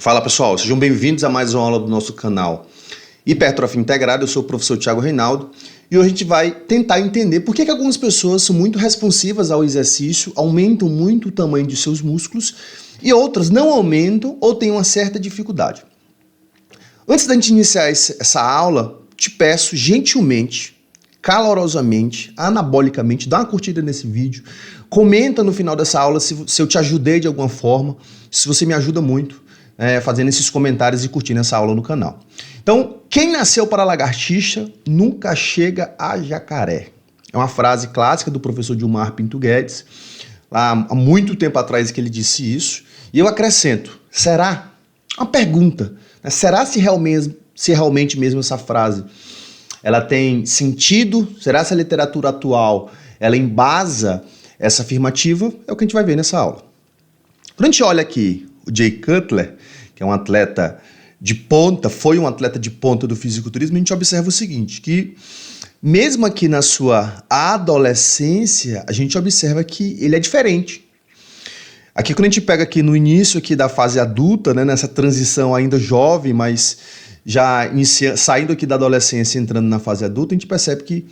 Fala pessoal, sejam bem-vindos a mais uma aula do nosso canal Hipertrofia Integrada. Eu sou o professor Thiago Reinaldo e hoje a gente vai tentar entender por que algumas pessoas são muito responsivas ao exercício, aumentam muito o tamanho de seus músculos e outras não aumentam ou têm uma certa dificuldade. Antes da gente iniciar essa aula, te peço gentilmente, calorosamente, anabolicamente, dá uma curtida nesse vídeo, comenta no final dessa aula se eu te ajudei de alguma forma, se você me ajuda muito fazendo esses comentários e curtindo essa aula no canal. Então, quem nasceu para lagartixa nunca chega a jacaré. É uma frase clássica do professor Gilmar Pinto Guedes, lá há muito tempo atrás que ele disse isso, e eu acrescento, será? Uma pergunta, né? Será se realmente mesmo essa frase ela tem sentido? Será se a literatura atual ela embasa essa afirmativa? É o que a gente vai ver nessa aula. Quando a gente olha aqui o Jay Cutler, que é um atleta de ponta, foi um atleta de ponta do fisiculturismo, a gente observa o seguinte, que mesmo aqui na sua adolescência, a gente observa que ele é diferente. Aqui quando a gente pega aqui no início aqui da fase adulta, né, nessa transição ainda jovem, mas já saindo aqui da adolescência e entrando na fase adulta, a gente percebe que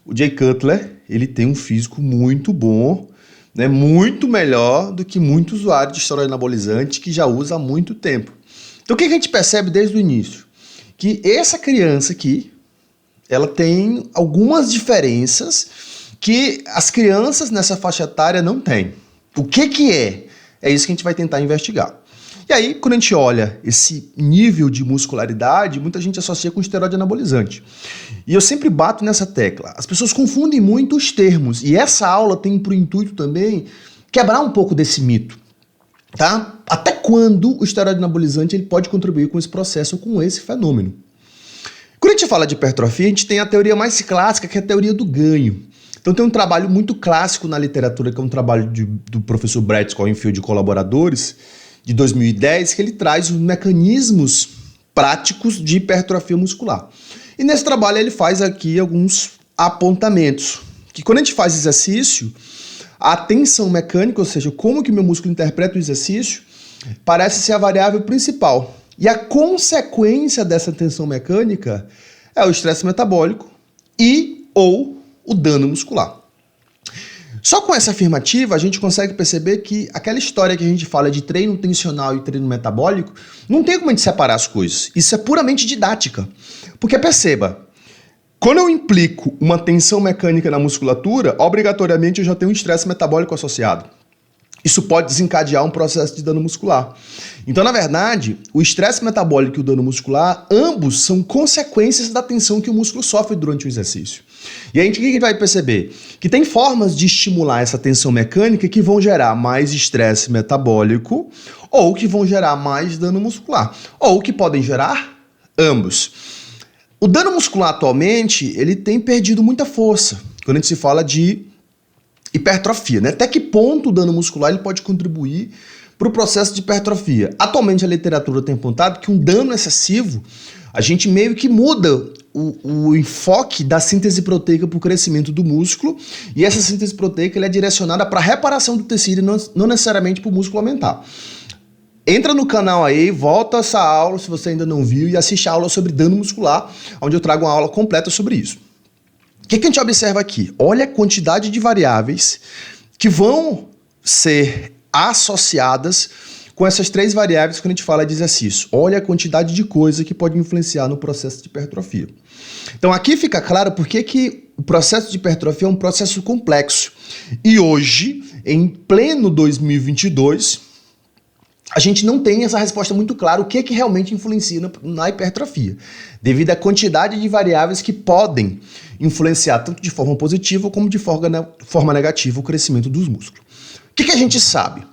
o Jay Cutler, ele tem um físico muito bom, né, muito melhor do que muito usuário de esteroide anabolizante que já usa há muito tempo. Então o que a gente percebe desde o início? Que essa criança aqui, ela tem algumas diferenças que as crianças nessa faixa etária não têm. O que é? É isso que a gente vai tentar investigar. E aí, quando a gente olha esse nível de muscularidade, muita gente associa com esteroide anabolizante. E eu sempre bato nessa tecla. As pessoas confundem muito os termos. E essa aula tem por intuito também quebrar um pouco desse mito. Tá? Até quando o esteroide anabolizante ele pode contribuir com esse processo ou com esse fenômeno? Quando a gente fala de hipertrofia, a gente tem a teoria mais clássica, que é a teoria do ganho. Então tem um trabalho muito clássico na literatura, que é um trabalho do professor Brett Schoenfeld e colaboradores, de 2010, que ele traz os mecanismos práticos de hipertrofia muscular. E nesse trabalho ele faz aqui alguns apontamentos, que quando a gente faz exercício, a tensão mecânica, ou seja, como que o meu músculo interpreta o exercício, parece ser a variável principal. E a consequência dessa tensão mecânica é o estresse metabólico e ou o dano muscular. Só com essa afirmativa, a gente consegue perceber que aquela história que a gente fala de treino tensional e treino metabólico, não tem como a gente separar as coisas. Isso é puramente didática. Porque perceba, quando eu implico uma tensão mecânica na musculatura, obrigatoriamente eu já tenho um estresse metabólico associado. Isso pode desencadear um processo de dano muscular. Então, na verdade, o estresse metabólico e o dano muscular, ambos são consequências da tensão que o músculo sofre durante o exercício. E aí, o que a gente vai perceber? Que tem formas de estimular essa tensão mecânica que vão gerar mais estresse metabólico ou que vão gerar mais dano muscular, ou que podem gerar ambos. O dano muscular atualmente, ele tem perdido muita força quando a gente se fala de hipertrofia, né? Até que ponto o dano muscular ele pode contribuir para o processo de hipertrofia? Atualmente a literatura tem apontado que um dano excessivo, a gente meio que muda o enfoque da síntese proteica para o crescimento do músculo, e essa síntese proteica ela é direcionada para a reparação do tecido e não necessariamente para o músculo aumentar. Entra no canal aí, volta essa aula se você ainda não viu e assiste a aula sobre dano muscular, onde eu trago uma aula completa sobre isso. O que a gente observa aqui? Olha a quantidade de variáveis que vão ser associadas com essas três variáveis quando a gente fala de exercício. Olha a quantidade de coisa que pode influenciar no processo de hipertrofia. Então aqui fica claro por que o processo de hipertrofia é um processo complexo. E hoje, em pleno 2022, a gente não tem essa resposta muito clara o que realmente influencia na hipertrofia, devido à quantidade de variáveis que podem influenciar tanto de forma positiva como de forma negativa o crescimento dos músculos. O que a gente sabe?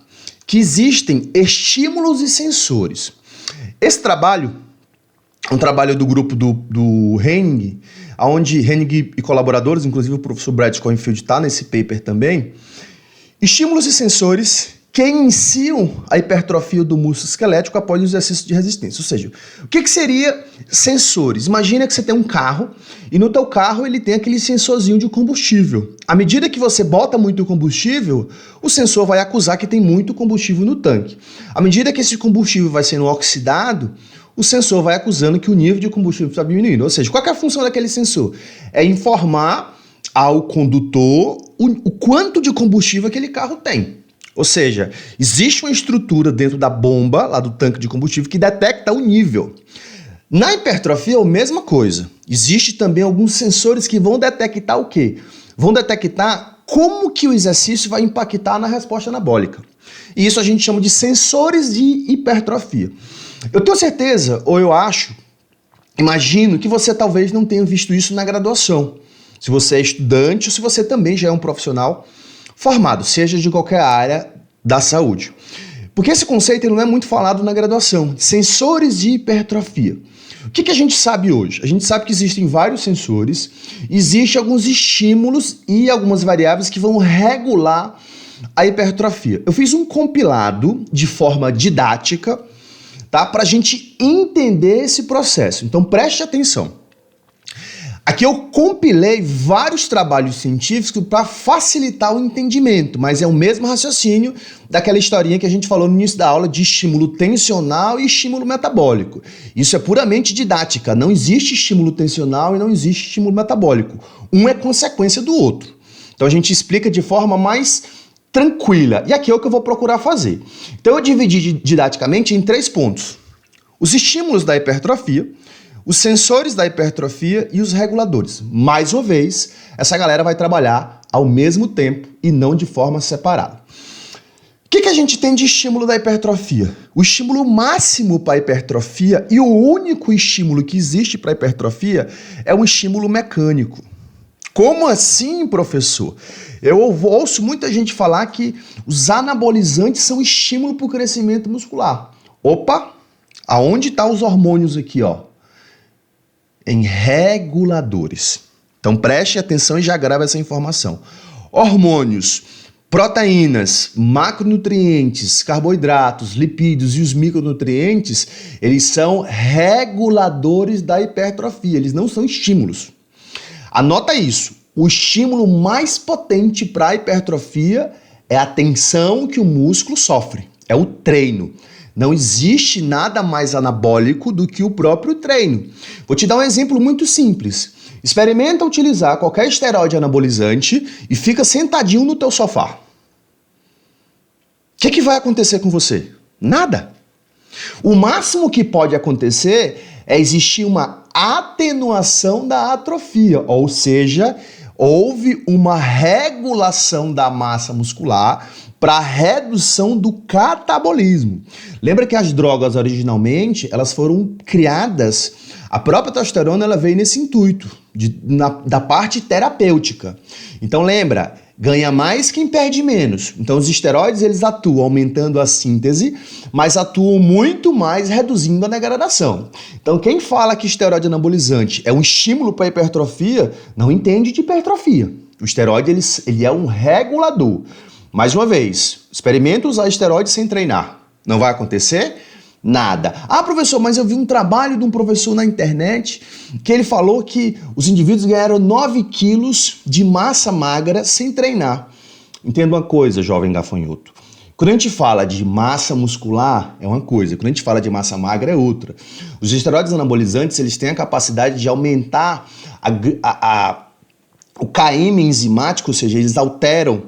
Que existem estímulos e sensores. Esse trabalho é um trabalho do grupo do Hennig, onde Hennig e colaboradores, inclusive o professor Brett Schoenfeld está nesse paper também. Estímulos e sensores que iniciam a hipertrofia do músculo esquelético após o exercício de resistência. Ou seja, o que seria sensores? Imagina que você tem um carro e no teu carro ele tem aquele sensorzinho de combustível. À medida que você bota muito combustível, o sensor vai acusar que tem muito combustível no tanque. À medida que esse combustível vai sendo oxidado, o sensor vai acusando que o nível de combustível está diminuindo. Ou seja, qual é a função daquele sensor? É informar ao condutor o quanto de combustível aquele carro tem. Ou seja, existe uma estrutura dentro da bomba, lá do tanque de combustível, que detecta o nível. Na hipertrofia é a mesma coisa. Existe também alguns sensores que vão detectar o quê? Vão detectar como que o exercício vai impactar na resposta anabólica. E isso a gente chama de sensores de hipertrofia. Eu tenho certeza, ou eu acho, imagino que você talvez não tenha visto isso na graduação. Se você é estudante ou se você também já é um profissional formado, seja de qualquer área da saúde. Porque esse conceito não é muito falado na graduação. Sensores de hipertrofia. O que a gente sabe hoje? A gente sabe que existem vários sensores, existem alguns estímulos e algumas variáveis que vão regular a hipertrofia. Eu fiz um compilado de forma didática, tá? Para a gente entender esse processo. Então preste atenção. Aqui eu compilei vários trabalhos científicos para facilitar o entendimento, mas é o mesmo raciocínio daquela historinha que a gente falou no início da aula de estímulo tensional e estímulo metabólico. Isso é puramente didática, não existe estímulo tensional e não existe estímulo metabólico. Um é consequência do outro. Então a gente explica de forma mais tranquila. E aqui é o que eu vou procurar fazer. Então eu dividi didaticamente em 3 pontos. Os estímulos da hipertrofia, os sensores da hipertrofia e os reguladores. Mais uma vez, essa galera vai trabalhar ao mesmo tempo e não de forma separada. O que a gente tem de estímulo da hipertrofia? O estímulo máximo para a hipertrofia e o único estímulo que existe para a hipertrofia é um estímulo mecânico. Como assim, professor? Eu ouço muita gente falar que os anabolizantes são estímulo para o crescimento muscular. Opa! Aonde estão os hormônios aqui, ó? Em reguladores. Então preste atenção e já grava essa informação. Hormônios, proteínas, macronutrientes, carboidratos, lipídios e os micronutrientes, eles são reguladores da hipertrofia, eles não são estímulos. Anota isso, o estímulo mais potente para a hipertrofia é a tensão que o músculo sofre, é o treino. Não existe nada mais anabólico do que o próprio treino. Vou te dar um exemplo muito simples. Experimenta utilizar qualquer esteroide anabolizante e fica sentadinho no teu sofá. O que vai acontecer com você? Nada. O máximo que pode acontecer é existir uma atenuação da atrofia, ou seja, houve uma regulação da massa muscular para redução do catabolismo. Lembra que as drogas originalmente, elas foram criadas, a própria testosterona ela veio nesse intuito, da parte terapêutica. Então lembra, ganha mais quem perde menos. Então os esteroides eles atuam aumentando a síntese, mas atuam muito mais reduzindo a degradação. Então quem fala que esteroide anabolizante é um estímulo para hipertrofia, não entende de hipertrofia. O esteroide ele é um regulador. Mais uma vez, experimenta usar esteroide sem treinar. Não vai acontecer nada. Ah, professor, mas eu vi um trabalho de um professor na internet que ele falou que os indivíduos ganharam 9 quilos de massa magra sem treinar. Entenda uma coisa, jovem gafanhoto. Quando a gente fala de massa muscular, é uma coisa. Quando a gente fala de massa magra, é outra. Os esteroides anabolizantes, eles têm a capacidade de aumentar o KM enzimático, ou seja, eles alteram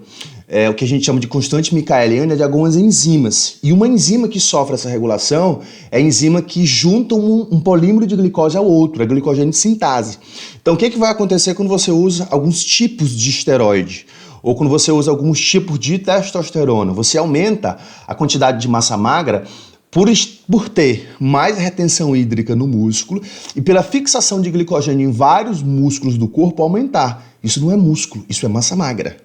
o que a gente chama de constante micaeliana de algumas enzimas. E uma enzima que sofre essa regulação é a enzima que junta um polímero de glicose ao outro, a glicogênio de sintase. Então o que vai acontecer quando você usa alguns tipos de esteroide? Ou quando você usa alguns tipos de testosterona? Você aumenta a quantidade de massa magra por ter mais retenção hídrica no músculo e pela fixação de glicogênio em vários músculos do corpo aumentar. Isso não é músculo, isso é massa magra.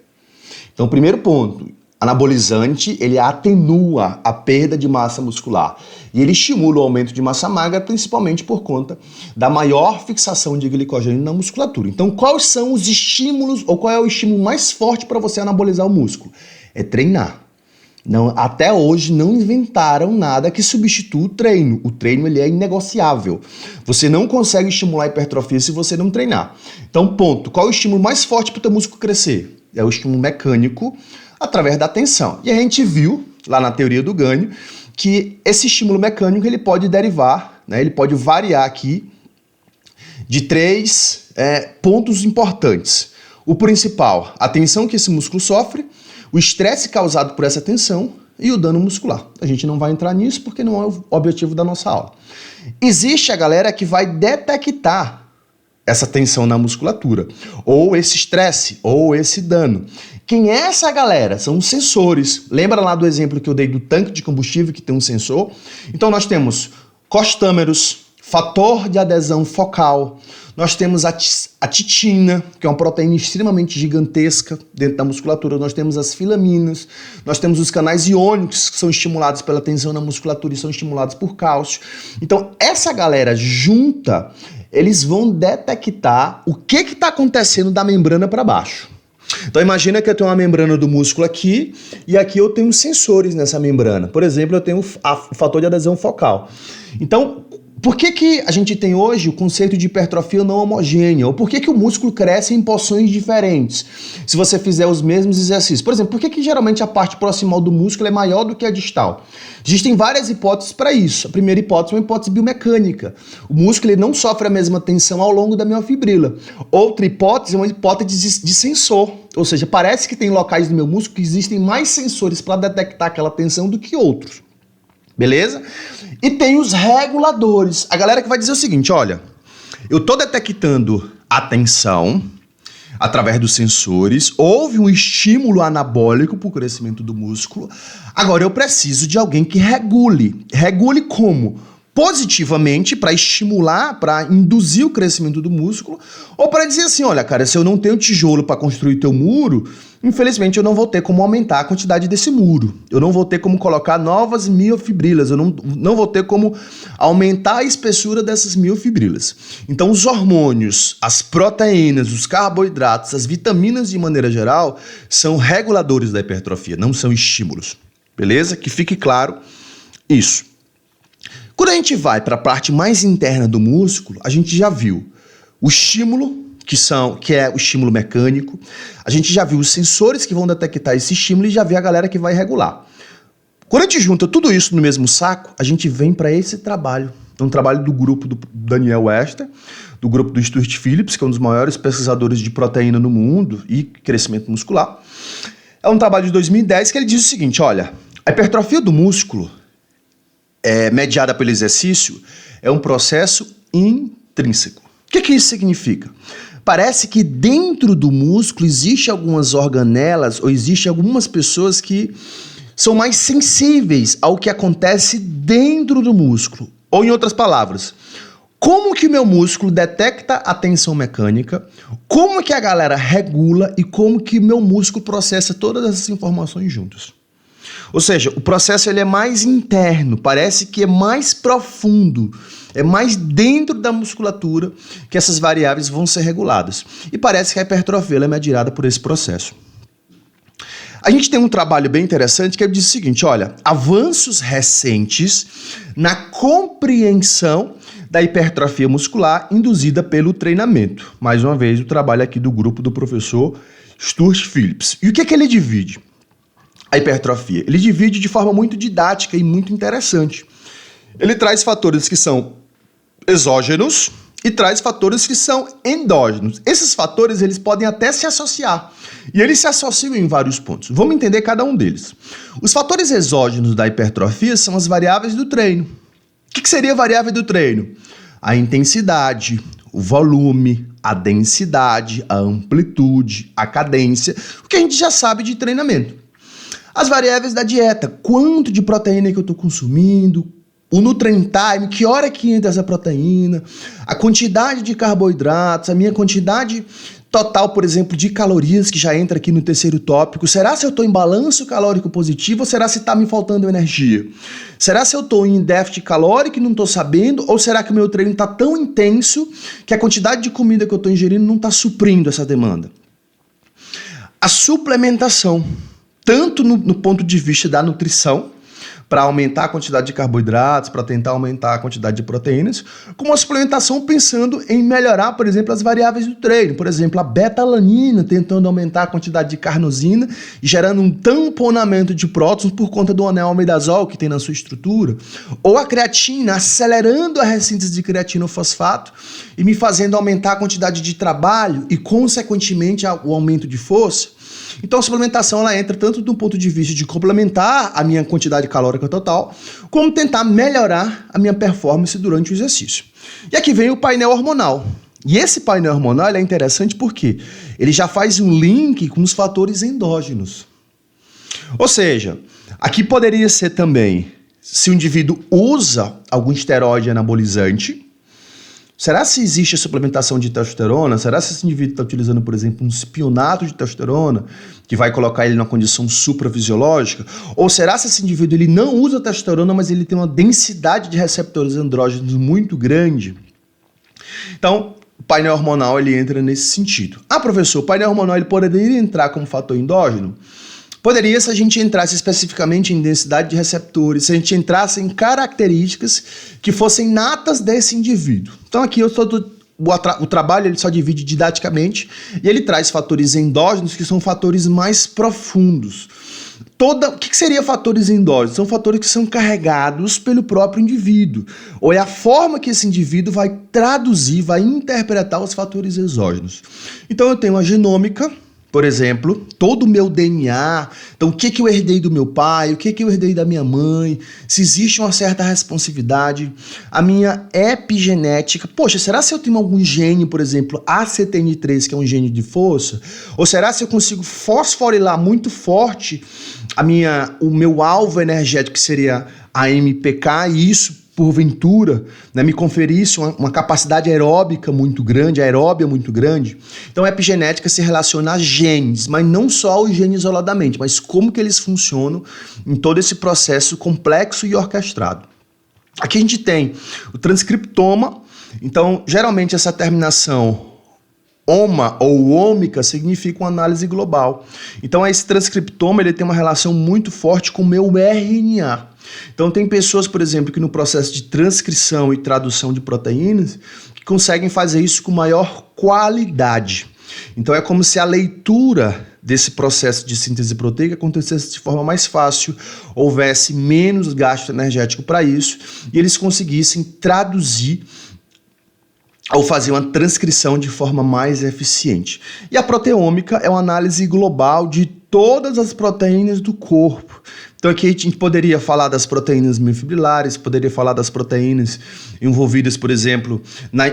Então, primeiro ponto, anabolizante, ele atenua a perda de massa muscular e ele estimula o aumento de massa magra, principalmente por conta da maior fixação de glicogênio na musculatura. Então, quais são os estímulos ou qual é o estímulo mais forte para você anabolizar o músculo? É treinar. Não, até hoje não inventaram nada que substitua o treino. O treino ele é inegociável. Você não consegue estimular a hipertrofia se você não treinar. Então, ponto. Qual é o estímulo mais forte para o teu músculo crescer? É o estímulo mecânico através da tensão. E a gente viu, lá na teoria do ganho, que esse estímulo mecânico ele pode derivar, né, ele pode variar aqui de três pontos importantes. O principal, a tensão que esse músculo sofre, o estresse causado por essa tensão e o dano muscular. A gente não vai entrar nisso porque não é o objetivo da nossa aula. Existe a galera que vai detectar essa tensão na musculatura, ou esse estresse, ou esse dano. Quem é essa galera? São os sensores. Lembra lá do exemplo que eu dei do tanque de combustível que tem um sensor? Então nós temos costâmeros, fator de adesão focal, nós temos a titina, que é uma proteína extremamente gigantesca dentro da musculatura, nós temos as filaminas, nós temos os canais iônicos que são estimulados pela tensão na musculatura e são estimulados por cálcio. Então essa galera junta, eles vão detectar o que está acontecendo da membrana para baixo. Então imagina que eu tenho uma membrana do músculo aqui e aqui eu tenho sensores nessa membrana. Por exemplo, eu tenho o fator de adesão focal. Então, por que a gente tem hoje o conceito de hipertrofia não homogênea? Ou por que o músculo cresce em porções diferentes se você fizer os mesmos exercícios? Por exemplo, por que geralmente a parte proximal do músculo é maior do que a distal? Existem várias hipóteses para isso. A primeira hipótese é uma hipótese biomecânica. O músculo ele não sofre a mesma tensão ao longo da miofibrila. Outra hipótese é uma hipótese de sensor. Ou seja, parece que tem locais do meu músculo que existem mais sensores para detectar aquela tensão do que outros. Beleza? E tem os reguladores. A galera que vai dizer o seguinte, olha, eu estou detectando a tensão através dos sensores, houve um estímulo anabólico para o crescimento do músculo, agora eu preciso de alguém que regule. Regule como? Positivamente, para estimular, para induzir o crescimento do músculo, ou para dizer assim, olha, cara, se eu não tenho tijolo para construir teu muro, infelizmente eu não vou ter como aumentar a quantidade desse muro, eu não vou ter como colocar novas miofibrilas, eu não vou ter como aumentar a espessura dessas miofibrilas. Então os hormônios, as proteínas, os carboidratos, as vitaminas de maneira geral, são reguladores da hipertrofia, não são estímulos, beleza? Que fique claro isso. Quando a gente vai para a parte mais interna do músculo, a gente já viu o estímulo, que é o estímulo mecânico, a gente já viu os sensores que vão detectar esse estímulo e já vê a galera que vai regular. Quando a gente junta tudo isso no mesmo saco, a gente vem para esse trabalho. É um trabalho do grupo do Daniel Wester, do grupo do Stuart Phillips, que é um dos maiores pesquisadores de proteína no mundo e crescimento muscular. É um trabalho de 2010 que ele diz o seguinte, olha, a hipertrofia do músculo mediada pelo exercício, é um processo intrínseco. O que isso significa? Parece que dentro do músculo existe algumas organelas ou existe algumas pessoas que são mais sensíveis ao que acontece dentro do músculo. Ou em outras palavras, como que o meu músculo detecta a tensão mecânica, como que a galera regula e como que o meu músculo processa todas essas informações juntas. Ou seja, o processo ele é mais interno, parece que é mais profundo, é mais dentro da musculatura que essas variáveis vão ser reguladas. E parece que a hipertrofia é mediada por esse processo. A gente tem um trabalho bem interessante que diz o seguinte, olha, avanços recentes na compreensão da hipertrofia muscular induzida pelo treinamento. Mais uma vez, o trabalho aqui do grupo do professor Stuart Phillips. E o que ele divide? A hipertrofia. Ele divide de forma muito didática e muito interessante. Ele traz fatores que são exógenos e traz fatores que são endógenos. Esses fatores eles podem até se associar. E eles se associam em vários pontos. Vamos entender cada um deles. Os fatores exógenos da hipertrofia são as variáveis do treino. O que seria a variável do treino? A intensidade, o volume, a densidade, a amplitude, a cadência, o que a gente já sabe de treinamento. As variáveis da dieta, quanto de proteína que eu estou consumindo, o nutrient time, que hora que entra essa proteína, a quantidade de carboidratos, a minha quantidade total, por exemplo, de calorias, que já entra aqui no terceiro tópico. Será se eu estou em balanço calórico positivo ou será se está me faltando energia? Será se eu estou em déficit calórico e não estou sabendo? Ou será que o meu treino está tão intenso que a quantidade de comida que eu estou ingerindo não está suprindo essa demanda? A suplementação tanto no ponto de vista da nutrição, para aumentar a quantidade de carboidratos, para tentar aumentar a quantidade de proteínas, como a suplementação pensando em melhorar, por exemplo, as variáveis do treino. Por exemplo, a beta-alanina tentando aumentar a quantidade de carnosina e gerando um tamponamento de prótons por conta do anel almidazol que tem na sua estrutura. Ou a creatina acelerando a ressíntese de creatinofosfato e me fazendo aumentar a quantidade de trabalho e, consequentemente, o aumento de força. Então a suplementação ela entra tanto do ponto de vista de complementar a minha quantidade calórica total, como tentar melhorar a minha performance durante o exercício. E aqui vem o painel hormonal. E esse painel hormonal é interessante porque ele já faz um link com os fatores endógenos. Ou seja, aqui poderia ser também se o indivíduo usa algum esteroide anabolizante. Será se existe a suplementação de testosterona? Será se esse indivíduo está utilizando, por exemplo, um spionato de testosterona, que vai colocar ele numa condição suprafisiológica? Ou será se esse indivíduo ele não usa testosterona, mas ele tem uma densidade de receptores andrógenos muito grande? Então, o painel hormonal ele entra nesse sentido. Ah, professor, o painel hormonal ele poderia entrar como fator endógeno? Poderia se a gente entrasse especificamente em densidade de receptores, se a gente entrasse em características que fossem natas desse indivíduo. Então aqui o trabalho ele só divide didaticamente e ele traz fatores endógenos que são fatores mais profundos. O que seria fatores endógenos? São fatores que são carregados pelo próprio indivíduo, ou é a forma que esse indivíduo vai traduzir, vai interpretar os fatores exógenos. Então eu tenho a genômica, por exemplo, todo o meu DNA, então o que eu herdei do meu pai, o que eu herdei da minha mãe, se existe uma certa responsividade, a minha epigenética, poxa, será se eu tenho algum gene, por exemplo, ACTN3, que é um gene de força, ou será se eu consigo fosforilar muito forte o meu alvo energético, que seria a MPK, e isso porventura, né, me conferisse uma capacidade aeróbica muito grande, aeróbia muito grande. Então a epigenética se relaciona a genes, mas não só os genes isoladamente, mas como que eles funcionam em todo esse processo complexo e orquestrado. Aqui a gente tem o transcriptoma, então geralmente essa terminação oma ou ômica significa uma análise global. Então esse transcriptoma ele tem uma relação muito forte com o meu RNA. Então tem pessoas, por exemplo, que no processo de transcrição e tradução de proteínas que conseguem fazer isso com maior qualidade. Então é como se a leitura desse processo de síntese proteica acontecesse de forma mais fácil, houvesse menos gasto energético para isso e eles conseguissem traduzir ou fazer uma transcrição de forma mais eficiente. E a proteômica é uma análise global de todas as proteínas do corpo. Então aqui a gente poderia falar das proteínas miofibrilares, poderia falar das proteínas envolvidas, por exemplo,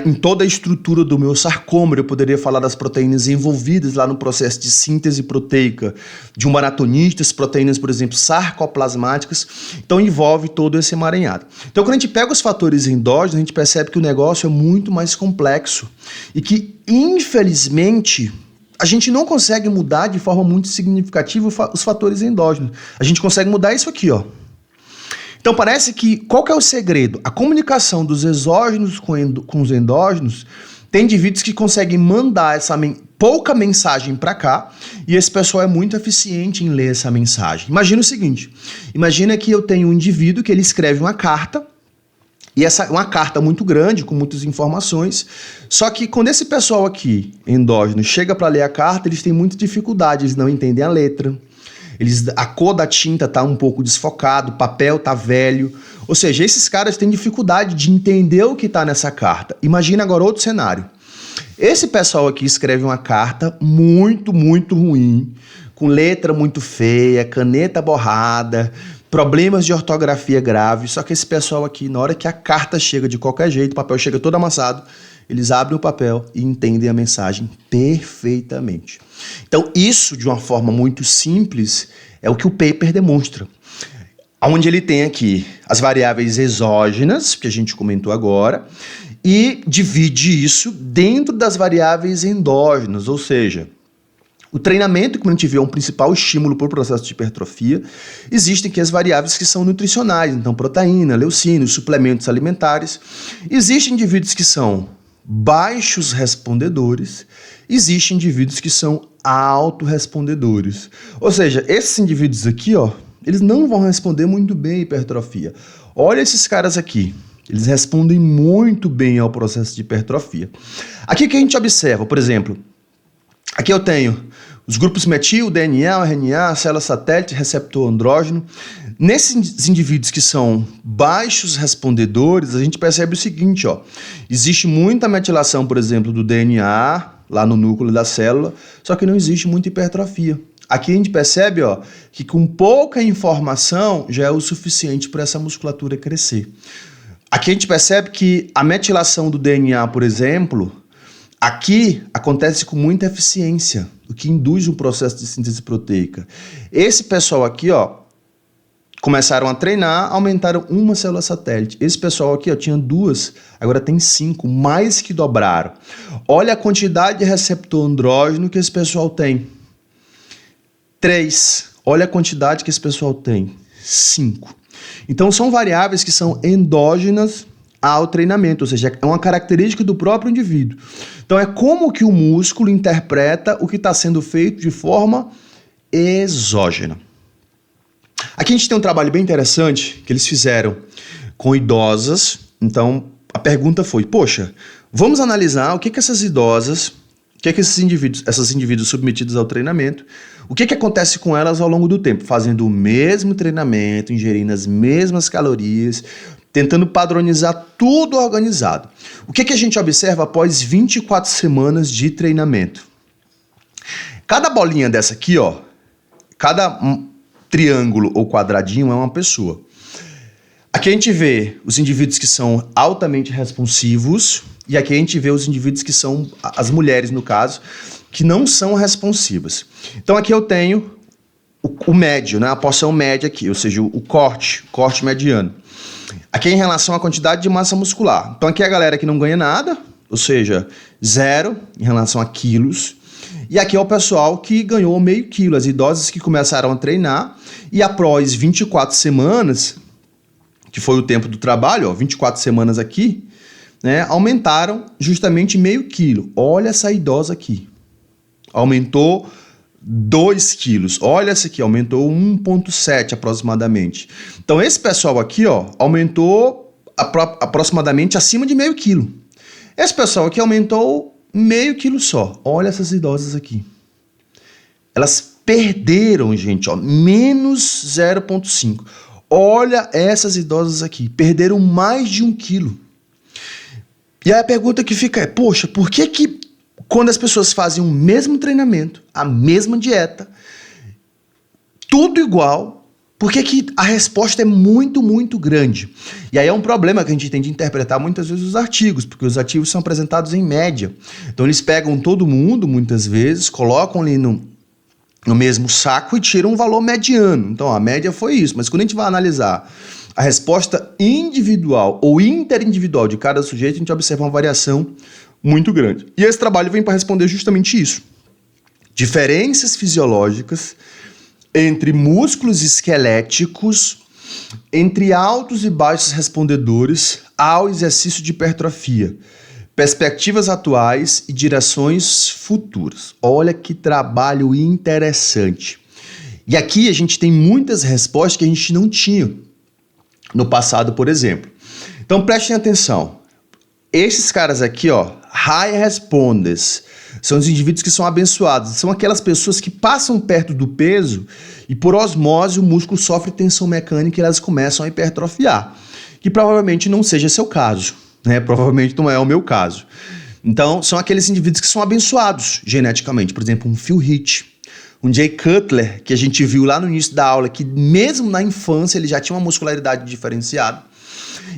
em toda a estrutura do meu sarcômero, eu poderia falar das proteínas envolvidas lá no processo de síntese proteica de um maratonista, as proteínas, por exemplo, sarcoplasmáticas, então envolve todo esse emaranhado. Então quando a gente pega os fatores endógenos, a gente percebe que o negócio é muito mais complexo e que, infelizmente, a gente não consegue mudar de forma muito significativa os fatores endógenos. A gente consegue mudar isso aqui, ó. Então parece que, qual que é o segredo? A comunicação dos exógenos com os endógenos, tem indivíduos que conseguem mandar essa pouca mensagem para cá, e esse pessoal é muito eficiente em ler essa mensagem. Imagina o seguinte, imagina que eu tenho um indivíduo que ele escreve uma carta, e essa é uma carta muito grande, com muitas informações, só que quando esse pessoal aqui, endógeno, chega para ler a carta, eles têm muita dificuldade, eles não entendem a letra, a cor da tinta está um pouco desfocado, o papel está velho, ou seja, esses caras têm dificuldade de entender o que está nessa carta. Imagina agora outro cenário. Esse pessoal aqui escreve uma carta muito, muito ruim, com letra muito feia, caneta borrada, problemas de ortografia graves, só que esse pessoal aqui, na hora que a carta chega de qualquer jeito, o papel chega todo amassado, eles abrem o papel e entendem a mensagem perfeitamente. Então isso, de uma forma muito simples, é o que o paper demonstra. Onde ele tem aqui as variáveis exógenas, que a gente comentou agora, e divide isso dentro das variáveis endógenas, ou seja, o treinamento, como a gente viu, é um principal estímulo para o processo de hipertrofia. Existem aqui as variáveis que são nutricionais, então proteína, leucina, suplementos alimentares. Existem indivíduos que são baixos respondedores, existem indivíduos que são autorrespondedores. Ou seja, esses indivíduos aqui, ó, eles não vão responder muito bem à hipertrofia. Olha esses caras aqui. Eles respondem muito bem ao processo de hipertrofia. Aqui que a gente observa, por exemplo, aqui eu tenho os grupos metil, DNA, RNA, célula satélite, receptor andrógeno. Nesses indivíduos que são baixos respondedores, a gente percebe o seguinte, ó. Existe muita metilação, por exemplo, do DNA lá no núcleo da célula, só que não existe muita hipertrofia. Aqui a gente percebe, ó, que com pouca informação já é o suficiente para essa musculatura crescer. Aqui a gente percebe que a metilação do DNA, por exemplo, aqui acontece com muita eficiência, o que induz um processo de síntese proteica. Esse pessoal aqui, ó, começaram a treinar, aumentaram uma célula satélite. Esse pessoal aqui, ó, tinha 2, agora tem 5, mais que dobraram. Olha a quantidade de receptor andrógeno que esse pessoal tem. 3. Olha a quantidade que esse pessoal tem. 5. Então, são variáveis que são endógenas ao treinamento, ou seja, é uma característica do próprio indivíduo. Então, é como que o músculo interpreta o que está sendo feito de forma exógena. Aqui a gente tem um trabalho bem interessante que eles fizeram com idosas. Então, a pergunta foi, poxa, vamos analisar o que essas idosas, o que esses indivíduos submetidos ao treinamento, o que acontece com elas ao longo do tempo, fazendo o mesmo treinamento, ingerindo as mesmas calorias, tentando padronizar tudo organizado. O que a gente observa após 24 semanas de treinamento? Cada bolinha dessa aqui, ó, cada triângulo ou quadradinho é uma pessoa. Aqui a gente vê os indivíduos que são altamente responsivos e aqui a gente vê os indivíduos que são, as mulheres no caso, que não são responsivas. Então aqui eu tenho o médio, né, a porção média aqui, ou seja, o corte mediano. Aqui é em relação à quantidade de massa muscular. Então aqui é a galera que não ganha nada, ou seja, 0 em relação a quilos. E aqui é o pessoal que ganhou meio quilo, as idosas que começaram a treinar e após 24 semanas, que foi o tempo do trabalho, ó, 24 semanas aqui, né, aumentaram justamente meio quilo. Olha essa idosa aqui, aumentou 2 quilos. Olha essa aqui, aumentou 1,7 aproximadamente. Então esse pessoal aqui, ó, aumentou aproximadamente acima de meio quilo. Esse pessoal aqui aumentou meio quilo só. Olha essas idosas aqui. Elas perderam, gente, ó, menos 0,5. Olha essas idosas aqui. Perderam mais de 1 quilo. E aí a pergunta que fica é, poxa, por que quando as pessoas fazem o mesmo treinamento, a mesma dieta, tudo igual, por que a resposta é muito, muito grande? E aí é um problema que a gente tem de interpretar muitas vezes os artigos, porque os artigos são apresentados em média. Então eles pegam todo mundo, muitas vezes, colocam ali no mesmo saco e tiram um valor mediano. Então a média foi isso, mas quando a gente vai analisar a resposta individual ou interindividual de cada sujeito, a gente observa uma variação muito grande. E esse trabalho vem para responder justamente isso. Diferenças fisiológicas entre músculos esqueléticos, entre altos e baixos respondedores ao exercício de hipertrofia, perspectivas atuais e direções futuras. Olha que trabalho interessante. E aqui a gente tem muitas respostas que a gente não tinha no passado, por exemplo. Então prestem atenção. Esses caras aqui, ó, high responders, são os indivíduos que são abençoados. São aquelas pessoas que passam perto do peso e por osmose o músculo sofre tensão mecânica e elas começam a hipertrofiar. Que provavelmente não seja seu caso, né? Provavelmente não é o meu caso. Então, são aqueles indivíduos que são abençoados geneticamente. Por exemplo, um Phil Heath, um Jay Cutler, que a gente viu lá no início da aula, que mesmo na infância ele já tinha uma muscularidade diferenciada.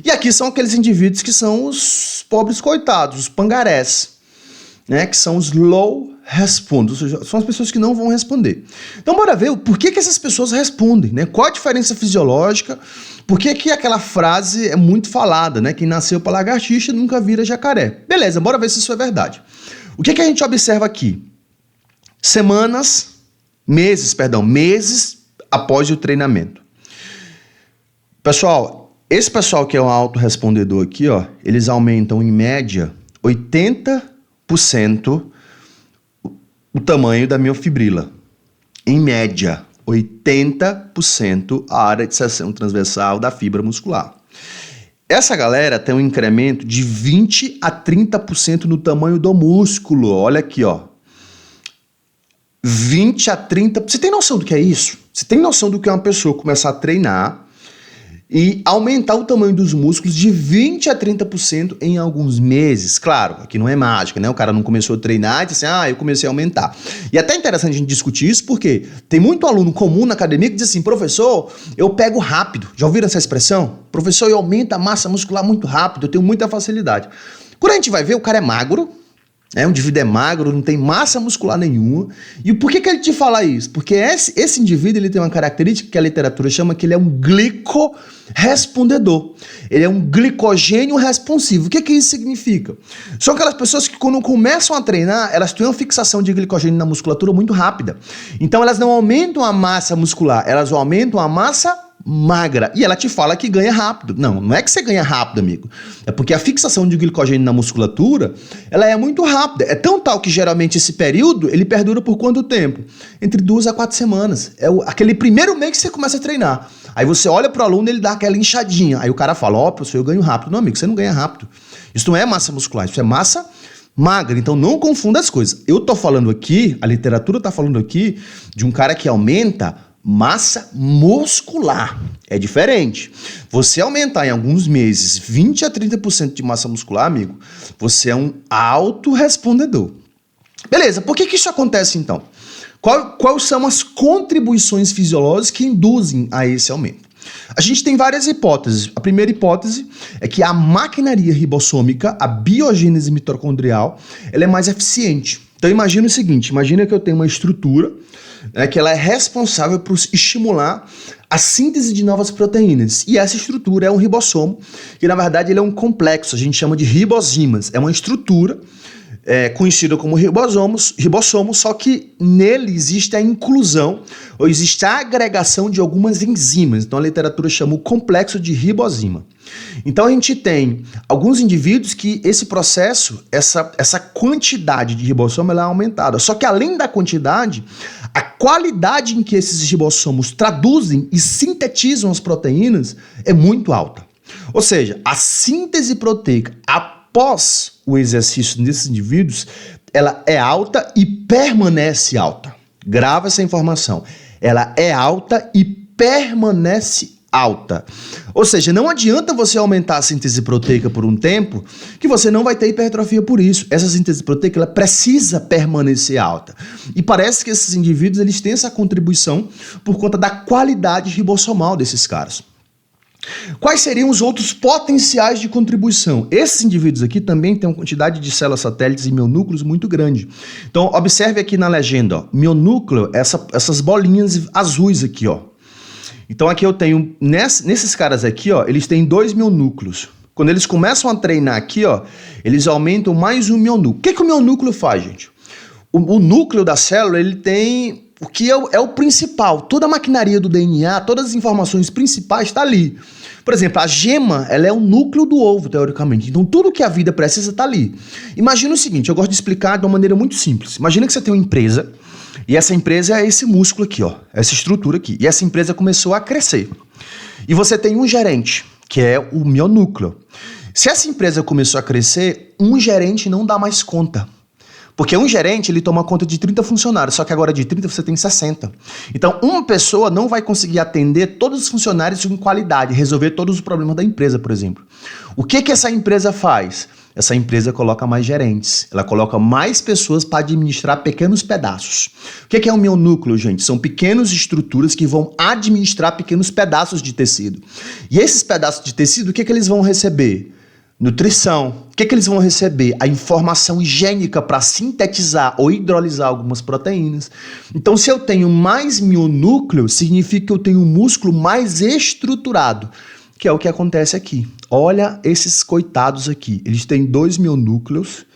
E aqui são aqueles indivíduos que são os pobres coitados, os pangarés, né, que são os low responders, ou seja, são as pessoas que não vão responder. Então bora ver por que essas pessoas respondem, né? Qual a diferença fisiológica, por que aquela frase é muito falada, né? Quem nasceu para lagartixa nunca vira jacaré. Beleza, bora ver se isso é verdade. O que a gente observa aqui? Meses após o treinamento. Pessoal, esse pessoal que é um autorrespondedor aqui, ó, eles aumentam em média 80% o tamanho da miofibrila. Em média, 80% a área de seção transversal da fibra muscular. Essa galera tem um incremento de 20 a 30% no tamanho do músculo. Olha aqui, ó. 20 a 30%. Você tem noção do que é isso? Você tem noção do que é uma pessoa começar a treinar e aumentar o tamanho dos músculos de 20 a 30% em alguns meses? Claro, aqui não é mágica, né? O cara não começou a treinar e disse assim, eu comecei a aumentar. E é até interessante a gente discutir isso, porque tem muito aluno comum na academia que diz assim, professor, eu pego rápido. Já ouviram essa expressão? Professor, eu aumento a massa muscular muito rápido, eu tenho muita facilidade. Quando a gente vai ver, o cara é magro, um indivíduo é magro, não tem massa muscular nenhuma. E por que ele te fala isso? Porque esse indivíduo ele tem uma característica que a literatura chama que ele é um glicorrespondedor. Ele é um glicogênio responsivo. O que isso significa? São aquelas pessoas que quando começam a treinar, elas têm uma fixação de glicogênio na musculatura muito rápida. Então elas não aumentam a massa muscular, elas aumentam a massa magra. E ela te fala que ganha rápido. Não é que você ganha rápido, amigo. É porque a fixação de glicogênio na musculatura, ela é muito rápida. É tão tal que geralmente esse período, ele perdura por quanto tempo? Entre 2 a 4 semanas. É aquele primeiro mês que você começa a treinar. Aí você olha pro aluno, ele dá aquela inchadinha. Aí o cara fala, professor, eu ganho rápido. Não, amigo, você não ganha rápido. Isso não é massa muscular, isso é massa magra. Então não confunda as coisas. Eu tô falando aqui, a literatura tá falando aqui de um cara que aumenta massa muscular. É diferente. Você aumentar em alguns meses 20 a 30% de massa muscular, amigo, você é um autorrespondedor. Beleza, por que isso acontece então? Quais são as contribuições fisiológicas que induzem a esse aumento? A gente tem várias hipóteses. A primeira hipótese é que a maquinaria ribossômica, a biogênese mitocondrial, ela é mais eficiente. Então imagina o seguinte, imagina que eu tenho uma estrutura que ela é responsável por estimular a síntese de novas proteínas. E essa estrutura é um ribossomo, que na verdade ele é um complexo, a gente chama de ribozimas. É uma estrutura conhecida como ribossomo, só que nele existe a inclusão, ou existe a agregação de algumas enzimas. Então a literatura chama o complexo de ribosima. Então a gente tem alguns indivíduos que esse processo, essa quantidade de ribossomo ela é aumentada. Só que além da quantidade, a qualidade em que esses ribossomos traduzem e sintetizam as proteínas é muito alta. Ou seja, a síntese proteica após o exercício desses indivíduos, ela é alta e permanece alta. Grava essa informação. Ela é alta e permanece alta. Ou seja, não adianta você aumentar a síntese proteica por um tempo que você não vai ter hipertrofia por isso. Essa síntese proteica ela precisa permanecer alta. E parece que esses indivíduos eles têm essa contribuição por conta da qualidade ribossomal desses caras. Quais seriam os outros potenciais de contribuição? Esses indivíduos aqui também têm uma quantidade de células satélites e mionúcleos muito grande. Então, observe aqui na legenda, ó, mionúcleo, essas bolinhas azuis aqui, ó. Então, aqui eu tenho, nesses caras aqui, ó, eles têm 2 mionúcleos. Quando eles começam a treinar aqui, ó, eles aumentam mais um mionúcleo. O que o mionúcleo faz, gente? O núcleo da célula, ele tem o que é o principal. Toda a maquinaria do DNA, todas as informações principais está ali. Por exemplo, a gema, ela é o núcleo do ovo, teoricamente. Então, tudo que a vida precisa está ali. Imagina o seguinte, eu gosto de explicar de uma maneira muito simples. Imagina que você tem uma empresa, e essa empresa é esse músculo aqui, ó, essa estrutura aqui. E essa empresa começou a crescer. E você tem um gerente, que é o mionúcleo. Se essa empresa começou a crescer, um gerente não dá mais conta. Porque um gerente, ele toma conta de 30 funcionários, só que agora de 30 você tem 60. Então, uma pessoa não vai conseguir atender todos os funcionários com qualidade, resolver todos os problemas da empresa, por exemplo. O que essa empresa faz? Essa empresa coloca mais gerentes, ela coloca mais pessoas para administrar pequenos pedaços. O que é um mionúcleo, gente? São pequenas estruturas que vão administrar pequenos pedaços de tecido. E esses pedaços de tecido, o que eles vão receber? Nutrição. O que eles vão receber? A informação higiênica para sintetizar ou hidrolisar algumas proteínas. Então, se eu tenho mais mionúcleo, significa que eu tenho um músculo mais estruturado, que é o que acontece aqui. Olha esses coitados aqui. Eles têm 2 mionúcleos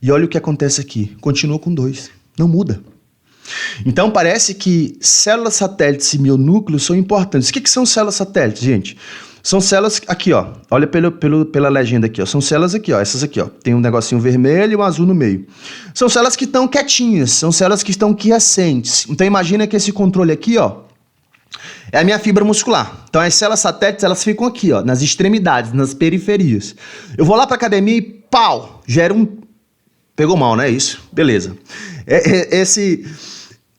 e olha o que acontece aqui. Continua com 2. Não muda. Então, parece que células satélites e mionúcleos são importantes. O que são células satélites, gente? São células aqui, ó. Olha pela legenda aqui, ó. São células aqui, ó. Essas aqui, ó. Tem um negocinho vermelho e um azul no meio. São células que estão quietinhas, são células que estão quiescentes. Então imagina que esse controle aqui, ó, é a minha fibra muscular. Então as células satélites, elas ficam aqui, ó, nas extremidades, nas periferias. Eu vou lá pra academia e pau, gera um... Pegou mal, né? Isso. Beleza.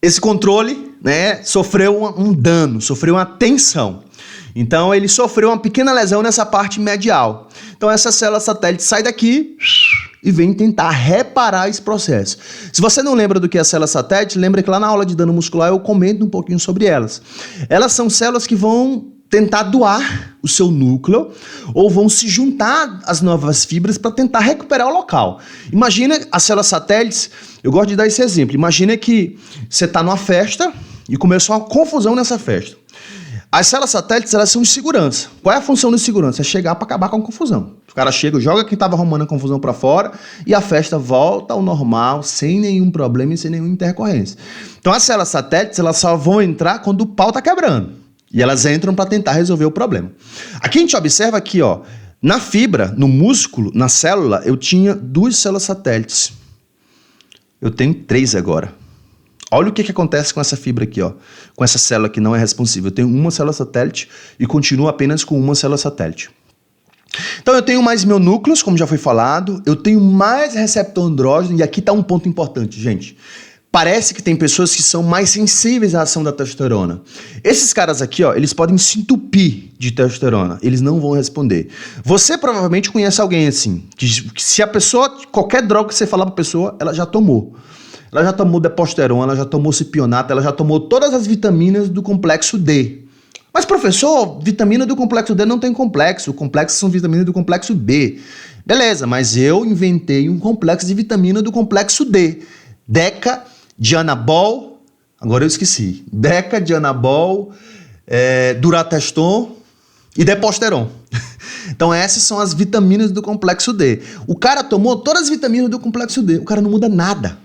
Esse controle, né, sofreu um dano, sofreu uma tensão. Então ele sofreu uma pequena lesão nessa parte medial. Então essa célula satélite sai daqui e vem tentar reparar esse processo. Se você não lembra do que é a célula satélite, lembra que lá na aula de dano muscular eu comento um pouquinho sobre elas. Elas são células que vão tentar doar o seu núcleo ou vão se juntar às novas fibras para tentar recuperar o local. Imagina as células satélites, eu gosto de dar esse exemplo. Imagina que você está numa festa e começou uma confusão nessa festa. As células satélites, elas são de segurança. Qual é a função de segurança? É chegar para acabar com a confusão. O cara chega, joga quem estava arrumando a confusão para fora e a festa volta ao normal, sem nenhum problema e sem nenhuma intercorrência. Então as células satélites, elas só vão entrar quando o pau tá quebrando. E elas entram para tentar resolver o problema. Aqui a gente observa aqui, ó, na fibra, no músculo, na célula, eu tinha 2 células satélites. Eu tenho 3 agora. Olha o que acontece com essa fibra aqui, ó, com essa célula que não é responsiva. Eu tenho uma célula satélite e continuo apenas com uma célula satélite. Então eu tenho mais mionúcleos, como já foi falado, eu tenho mais receptor andrógeno, e aqui está um ponto importante, gente. Parece que tem pessoas que são mais sensíveis à ação da testosterona. Esses caras aqui, ó, eles podem se entupir de testosterona, eles não vão responder. Você provavelmente conhece alguém assim, que se a pessoa, qualquer droga que você falar pra pessoa, ela já tomou. Ela já tomou deposterona, ela já tomou cipionato, ela já tomou todas as vitaminas do complexo D. Mas, professor, vitamina do complexo D não tem complexo. O complexo são vitaminas do complexo B. Beleza, mas eu inventei um complexo de vitamina do complexo D. Deca, Dianabol, agora eu esqueci. Deca, Dianabol, Durateston e Deposteron. Então essas são as vitaminas do complexo D. O cara tomou todas as vitaminas do complexo D. O cara não muda nada.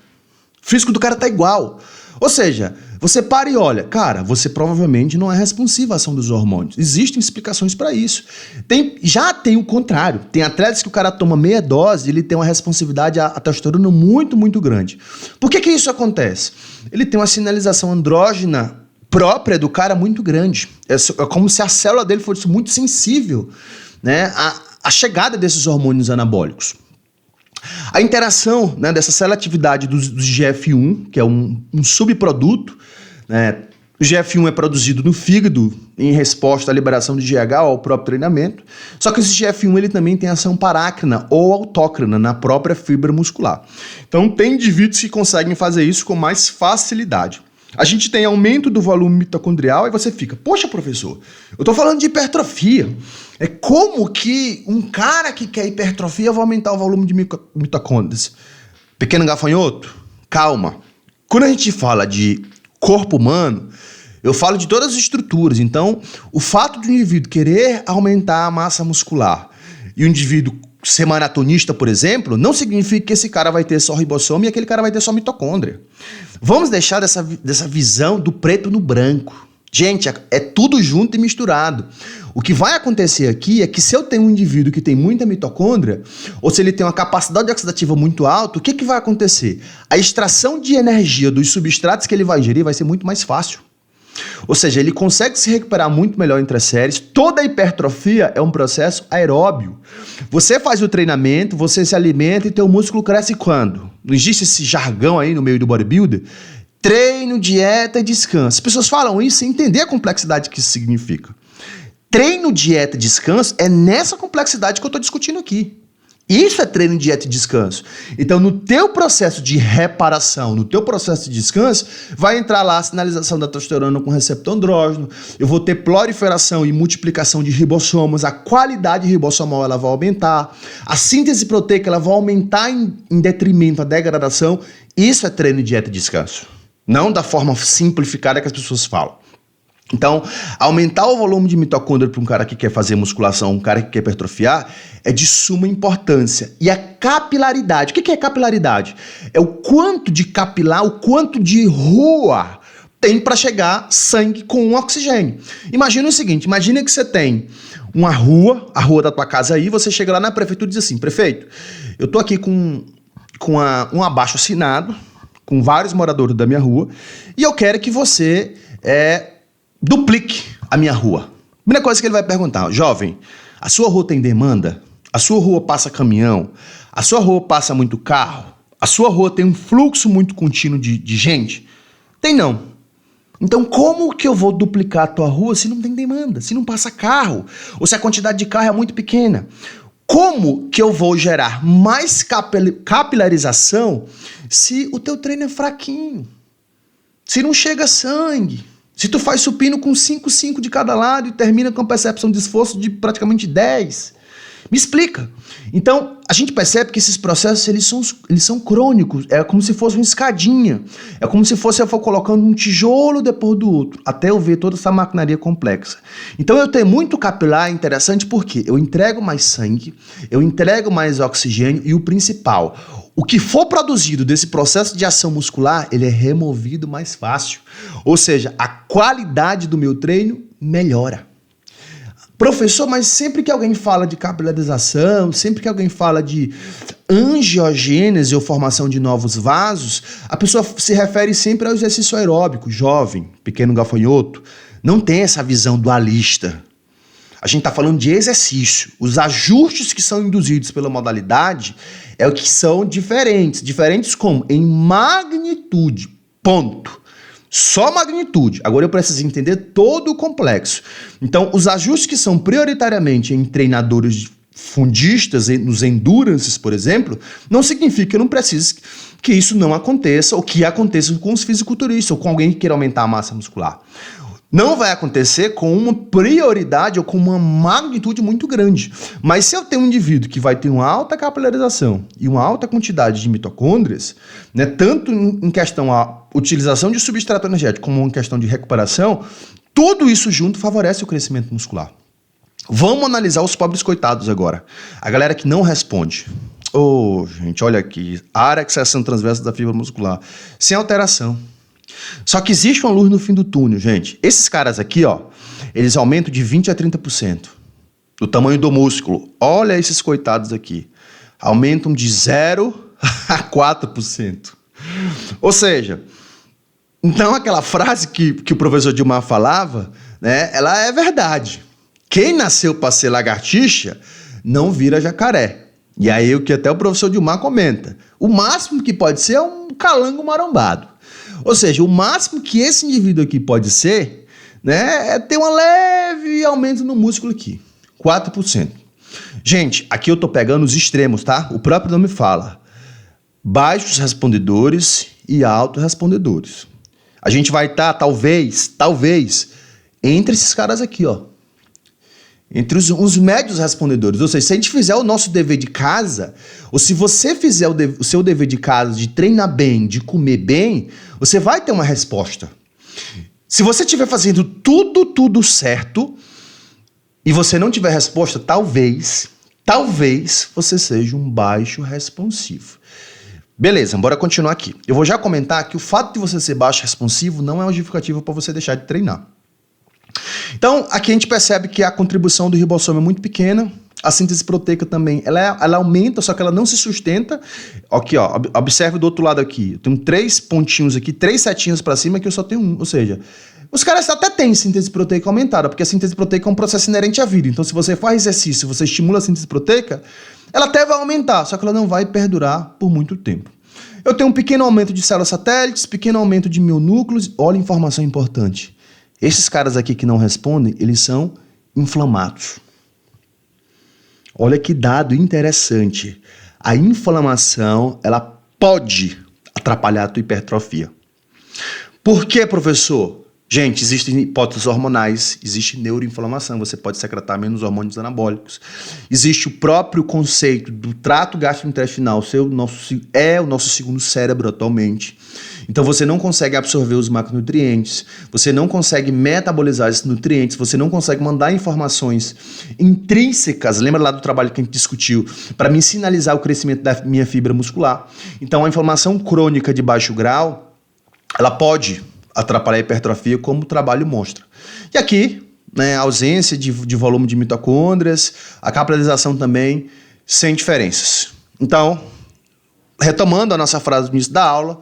O físico do cara tá igual. Ou seja, você para e olha, cara, você provavelmente não é responsivo à ação dos hormônios. Existem explicações para isso. Já tem o contrário. Tem atletas que o cara toma meia dose e ele tem uma responsividade à testosterona muito, muito grande. Por que isso acontece? Ele tem uma sinalização andrógena própria do cara muito grande. É como se a célula dele fosse muito sensível, né, à chegada desses hormônios anabólicos. A interação, né, dessa seletividade do GF1, que é um subproduto, né, o GF1 é produzido no fígado em resposta à liberação de GH ou ao próprio treinamento, só que esse GF1 ele também tem ação parácrina ou autócrina na própria fibra muscular. Então tem indivíduos que conseguem fazer isso com mais facilidade. A gente tem aumento do volume mitocondrial e você fica, poxa, professor, eu tô falando de hipertrofia. É como que um cara que quer hipertrofia vai aumentar o volume de mitocôndrias? Pequeno gafanhoto, calma. Quando a gente fala de corpo humano, eu falo de todas as estruturas. Então, o fato de um indivíduo querer aumentar a massa muscular e um indivíduo ser maratonista, por exemplo, não significa que esse cara vai ter só ribossoma e aquele cara vai ter só mitocôndria. Vamos deixar dessa visão do preto no branco. Gente, é tudo junto e misturado. O que vai acontecer aqui é que se eu tenho um indivíduo que tem muita mitocôndria, ou se ele tem uma capacidade oxidativa muito alta, o que vai acontecer? A extração de energia dos substratos que ele vai ingerir vai ser muito mais fácil. Ou seja, ele consegue se recuperar muito melhor entre as séries. Toda a hipertrofia é um processo aeróbio. Você faz o treinamento, você se alimenta e teu músculo cresce quando? Não existe esse jargão aí no meio do bodybuilder? Treino, dieta e descanso. As pessoas falam isso sem entender a complexidade que isso significa. Treino, dieta e descanso é nessa complexidade que eu estou discutindo aqui. Isso é treino, dieta e descanso. Então, no teu processo de reparação, no teu processo de descanso, vai entrar lá a sinalização da testosterona com receptor andrógeno, eu vou ter proliferação e multiplicação de ribossomos, a qualidade ribossomal ela vai aumentar, a síntese proteica ela vai aumentar em detrimento da degradação. Isso é treino, dieta e descanso. Não da forma simplificada que as pessoas falam. Então, aumentar o volume de mitocôndria para um cara que quer fazer musculação, um cara que quer hipertrofiar, é de suma importância. E a capilaridade, o que é capilaridade? É o quanto de capilar, o quanto de rua tem para chegar sangue com oxigênio. Imagina o seguinte, imagina que você tem uma rua, a rua da tua casa aí, você chega lá na prefeitura e diz assim, prefeito, eu tô aqui com um abaixo-assinado, com vários moradores da minha rua, e eu quero que você duplique a minha rua. Primeira coisa que ele vai perguntar, jovem, a sua rua tem demanda? A sua rua passa caminhão? A sua rua passa muito carro? A sua rua tem um fluxo muito contínuo de gente? Tem não. Então como que eu vou duplicar a tua rua se não tem demanda, se não passa carro, ou se a quantidade de carro é muito pequena? Como que eu vou gerar mais capilarização se o teu treino é fraquinho? Se não chega sangue? Se tu faz supino com 5 de cada lado e termina com a percepção de esforço de praticamente 10? Me explica. Então, a gente percebe que esses processos, eles são crônicos. É como se fosse uma escadinha. É como se fosse eu for colocando um tijolo depois do outro, até eu ver toda essa maquinaria complexa. Então, eu tenho muito capilar interessante porque eu entrego mais sangue, eu entrego mais oxigênio e o principal, o que for produzido desse processo de ação muscular, ele é removido mais fácil. Ou seja, a qualidade do meu treino melhora. Professor, mas sempre que alguém fala de capilarização, sempre que alguém fala de angiogênese ou formação de novos vasos, a pessoa se refere sempre ao exercício aeróbico. Jovem, pequeno gafanhoto, não tem essa visão dualista. A gente está falando de exercício. Os ajustes que são induzidos pela modalidade é o que são diferentes. Diferentes como? Em magnitude. Ponto. Só magnitude. Agora eu preciso entender todo o complexo. Então, os ajustes que são prioritariamente em treinadores fundistas, nos endurances, por exemplo, não significa que eu não precise que isso não aconteça ou que aconteça com os fisiculturistas ou com alguém que queira aumentar a massa muscular. Não vai acontecer com uma prioridade ou com uma magnitude muito grande. Mas se eu tenho um indivíduo que vai ter uma alta capilarização e uma alta quantidade de mitocôndrias, né, tanto em questão a utilização de substrato energético como em questão de recuperação, tudo isso junto favorece o crescimento muscular. Vamos analisar os pobres coitados agora. A galera que não responde. Gente, olha aqui. Área de seção transversa da fibra muscular. Sem alteração. Só que existe uma luz no fim do túnel, gente. Esses caras aqui, ó, eles aumentam de 20% a 30% do tamanho do músculo. Olha esses coitados aqui. Aumentam de 0 a 4%. Ou seja, então aquela frase que o professor Dilmar falava, né, ela é verdade. Quem nasceu para ser lagartixa não vira jacaré. E aí o que até o professor Dilmar comenta. O máximo que pode ser é um calango marombado. Ou seja, o máximo que esse indivíduo aqui pode ser, né, é ter um leve aumento no músculo aqui, 4%. Gente, aqui eu tô pegando os extremos, tá? O próprio nome fala, baixos respondedores e altos respondedores. A gente vai estar, talvez, entre esses caras aqui, ó. Entre os médios respondedores. Ou seja, se a gente fizer o nosso dever de casa, ou se você fizer o seu dever de casa de treinar bem, de comer bem, você vai ter uma resposta. Se você estiver fazendo tudo certo e você não tiver resposta, talvez você seja um baixo responsivo. Beleza, bora continuar aqui. Eu vou já comentar que o fato de você ser baixo responsivo não é uma justificativa para você deixar de treinar. Então, aqui a gente percebe que a contribuição do ribossomo é muito pequena, a síntese proteica também, ela aumenta, só que ela não se sustenta. Aqui, ó, observe do outro lado aqui, eu tenho 3 pontinhos aqui, 3 setinhas para cima, que eu só tenho 1, ou seja, os caras até têm síntese proteica aumentada, porque a síntese proteica é um processo inerente à vida, então se você faz exercício, você estimula a síntese proteica, ela até vai aumentar, só que ela não vai perdurar por muito tempo. Eu tenho um pequeno aumento de células satélites, pequeno aumento de mionúcleos, olha a informação importante. Esses caras aqui que não respondem, eles são inflamados. Olha que dado interessante. A inflamação, ela pode atrapalhar a tua hipertrofia. Por quê, professor? Gente, existem hipóteses hormonais, existe neuroinflamação, você pode secretar menos hormônios anabólicos. Existe o próprio conceito do trato gastrointestinal, é o nosso segundo cérebro atualmente. Então você não consegue absorver os macronutrientes, você não consegue metabolizar esses nutrientes, você não consegue mandar informações intrínsecas, lembra lá do trabalho que a gente discutiu, para me sinalizar o crescimento da minha fibra muscular. Então a inflamação crônica de baixo grau, ela pode atrapalhar a hipertrofia, como o trabalho mostra. E aqui, né, ausência de volume de mitocôndrias, a capilarização também, sem diferenças. Então, retomando a nossa frase no início da aula,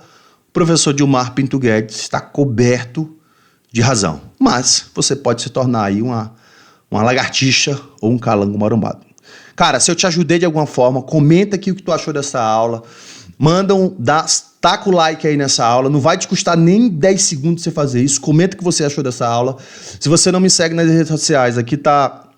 o professor Dilmar Pinto Guedes está coberto de razão, mas você pode se tornar aí uma lagartixa ou um calango marombado. Cara, se eu te ajudei de alguma forma, comenta aqui o que tu achou dessa aula, taca o like aí nessa aula, não vai te custar nem 10 segundos você fazer isso, comenta o que você achou dessa aula. Se você não me segue nas redes sociais, aqui tá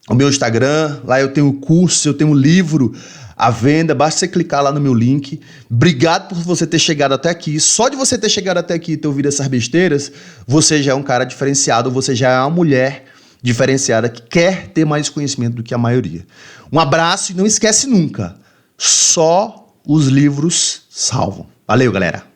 o meu Instagram, lá eu tenho curso, eu tenho um livro à venda, basta você clicar lá no meu link. Obrigado por você ter chegado até aqui. Só de você ter chegado até aqui e ter ouvido essas besteiras, você já é um cara diferenciado, você já é uma mulher diferenciada que quer ter mais conhecimento do que a maioria. Um abraço e não esquece nunca, só os livros salvam. Valeu, galera!